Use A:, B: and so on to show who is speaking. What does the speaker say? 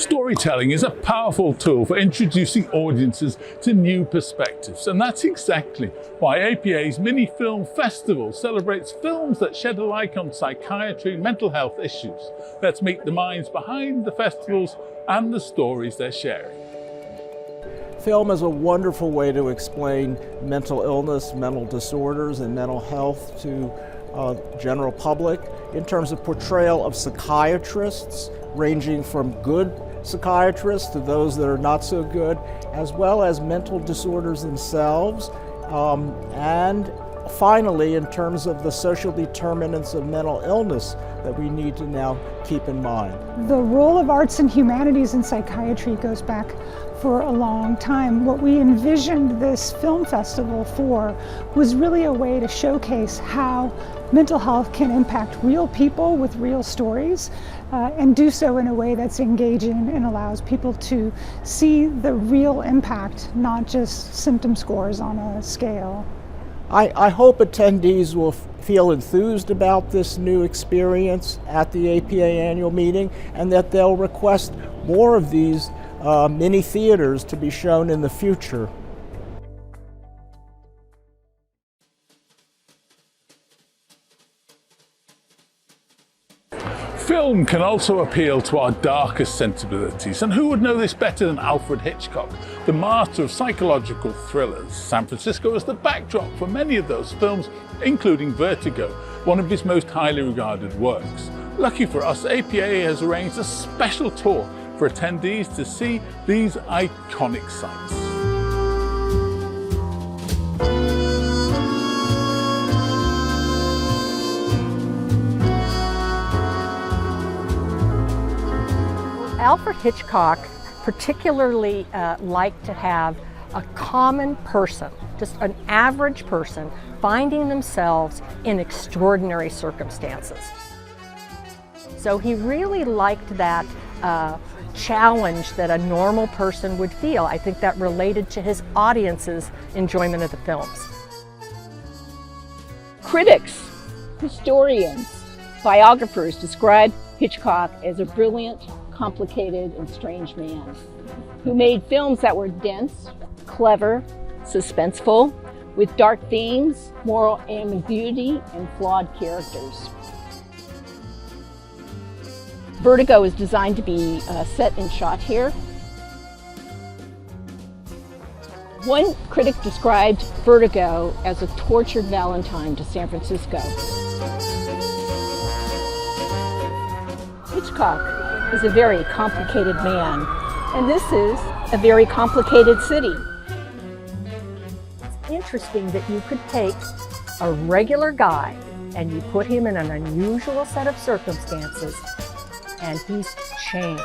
A: Storytelling is a powerful tool for introducing audiences to new perspectives, and that's exactly why APA's Mini Film Festival celebrates films that shed a light on psychiatry and mental health issues. Let's meet the minds behind the festivals and the stories they're sharing.
B: Film is a wonderful way to explain mental illness, mental disorders, and mental health to general public in terms of portrayal of psychiatrists, ranging from good psychiatrists to those that are not so good, as well as mental disorders themselves, and finally in terms of the social determinants of mental illness that we need to now keep in mind.
C: The role of arts and humanities in psychiatry goes back for a long time. What we envisioned this film festival for was really a way to showcase how mental health can impact real people with real stories, and do so in a way that's engaging and allows people to see the real impact, not just symptom scores on a scale.
B: I hope attendees will feel enthused about this new experience at the APA annual meeting, and that they'll request more of these mini theaters to be shown in the future.
A: Film can also appeal to our darkest sensibilities, and who would know this better than Alfred Hitchcock, the master of psychological thrillers? San Francisco is the backdrop for many of those films, including Vertigo, one of his most highly regarded works. Lucky for us, APA has arranged a special tour for attendees to see these iconic sites.
D: Alfred Hitchcock particularly liked to have a common person, just an average person, finding themselves in extraordinary circumstances. So he really liked that challenge that a normal person would feel. I think that related to his audience's enjoyment of the films.
E: Critics, historians, biographers describe Hitchcock as a brilliant, complicated, and strange man who made films that were dense, clever, suspenseful, with dark themes, moral ambiguity, and flawed characters. Vertigo is designed to be set and shot here. One critic described Vertigo as a tortured Valentine to San Francisco. Hitchcock is a very complicated man, and this is a very complicated city.
D: It's interesting that you could take a regular guy and you put him in an unusual set of circumstances, and he's changed.